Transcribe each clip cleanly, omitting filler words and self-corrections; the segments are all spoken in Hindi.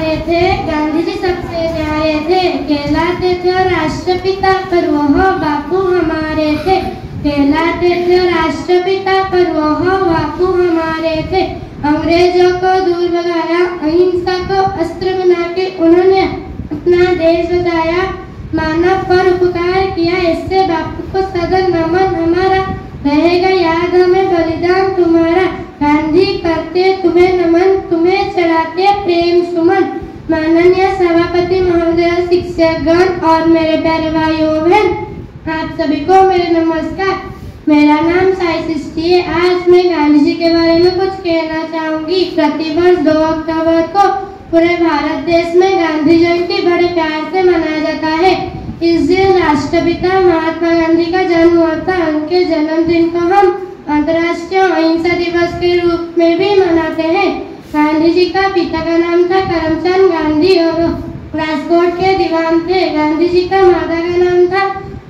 प्यारे थे, गांधी जी सबसे न्यारे थे, कहलाते थे राष्ट्रपिता पर वह बापू हमारे थे, कहलाते थे राष्ट्रपिता पर वह बापू हमारे थे। अंग्रेजों को दूर भगाया, अहिंसा को अस्त्र बना के उन्होंने अपना देश बचाया, मानव पर उपकार किया, इससे बापू को सदन नमन हमारा, रहेगा याद हमें बलिदान तुम्हारा। गांधी करते तुम्हें नमन, तुम्हें चढ़ाते प्रेम सुमन। माननीय सभापति महोदय, शिक्षकगण और मेरे प्यारे भाइयों बहन, आप सभी को मेरे नमस्कार। मेरा नाम साई सृष्टि है। आज मैं गांधी जी के बारे में कुछ कहना चाहूंगी। प्रतिवर्ष 2 अक्टूबर को पूरे भारत देश में गांधी जयंती बड़े प्यार से मनाया जाता है। इस दिन राष्ट्रपिता महात्मा गांधी का जन्म हुआ था। उनके जन्मदिन को हम अंतर्राष्ट्रीय अहिंसा दिवस के रूप में भी मनाते हैं। गांधी जी का पिता का नाम था करमचंद गांधी और राजकोट के दीवान थे। गांधी जी का माता का नाम था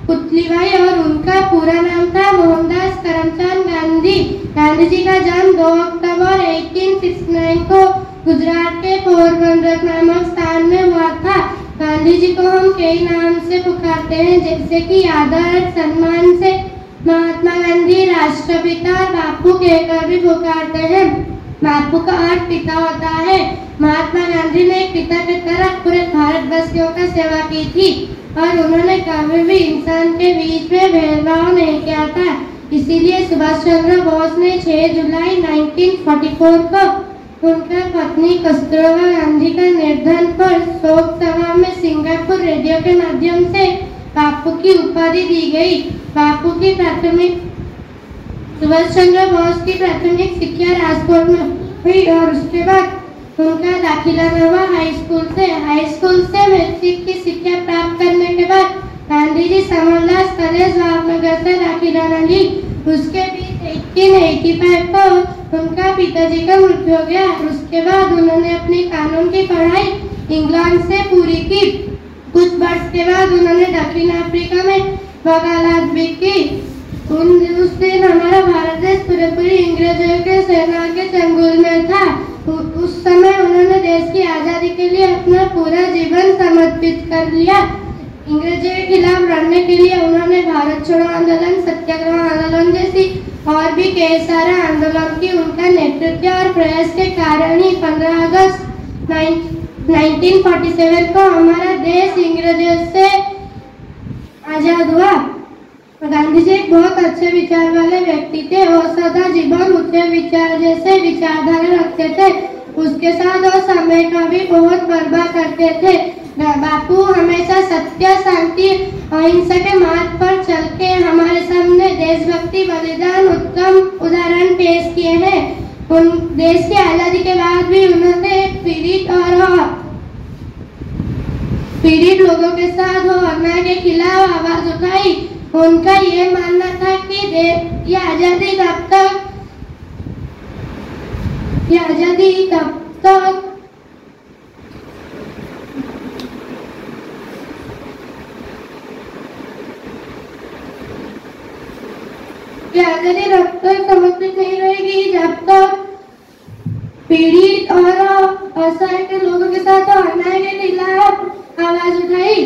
पुतलीबाई और उनका पूरा नाम था मोहनदास करमचंद गांधी। गांधी जी का जन्म 2 अक्टूबर 1869 को गुजरात के पोरबंदर नामक स्थान में हुआ था। गांधी जी को हम कई नाम से पुकारते हैं, जैसे कि आदर सम्मान से महात्मा गांधी, राष्ट्रपिता, बापू कहकर भी पुकारते हैं। बापू का अर्थ पिता होता है। महात्मा गांधी ने एक पिता की तरह पूरे भारतवासियों का सेवा की थी और उन्होंने कभी भी इंसान के बीच में भेदभाव नहीं किया था। इसीलिए सुभाष चंद्र बोस ने 6 जुलाई 1944 को उनका पत्नी कस्तूरबा गांधी का निधन पर शोक सभा में सिंगापुर रेडियो के माध्यम से बापू की उपाधि दी गई। बापू की प्राथमिक सुभाष चंद्र बोस की प्राथमिक शिक्षा राजकोट में हुई और उसके बाद उनका दाखिला हुआ हाई स्कूल से। हाई स्कूल से मैट्रिक की शिक्षा प्राप्त करने के बाद गांधी जी समरदास कॉलेज भावनगर से दाखिला ली। उसके बीच 1885 को उनका पिताजी का मृत्यु हो गया। उसके बाद उन्होंने अपनी कानून की पढ़ाई इंग्लैंड से पूरी की। कुछ वर्ष के बाद उन्होंने दक्षिण अफ्रीका में वकालत भी की। उस दिन हमारा भारत देश पूरी अंग्रेजों के सेना के चंगुल में था। उस समय उन्होंने देश की आजादी के लिए अपना पूरा जीवन समर्पित कर लिया। अंग्रेजों के खिलाफ लड़ने के लिए उन्होंने भारत छोड़ो आंदोलन, सत्याग्रह आंदोलन जैसी और भी कई सारे आंदोलन की। उनका नेतृत्व और प्रयास के कारण ही 15 अगस्त 1947 को हमारा देश अंग्रेजों से आजाद हुआ। गांधी जी एक बहुत अच्छे विचार वाले व्यक्ति थे। वो सदा जीवन उच्च विचार जैसे विचारधारा रखते थे। उसके साथ वो समय का भी बहुत परवाह करते थे। बापू हमेशा सत्य, शांति, अहिंसा के मार्ग पर चल के हमारे सामने देशभक्ति, बलिदान, उत्तम उदाहरण पेश किए हैं। उन देश की आजादी के बाद भी उन्होंने पीड़ित लोगों के साथ वो अन्याय के खिलाफ आवाज उठाई। उनका ये मानना था कि ये आजादी तब तक समर्पित नहीं रहेगी जब तक पीड़ित और असहाय के लोगों के साथ अन्याय के खिलाफ आवाज उठाई।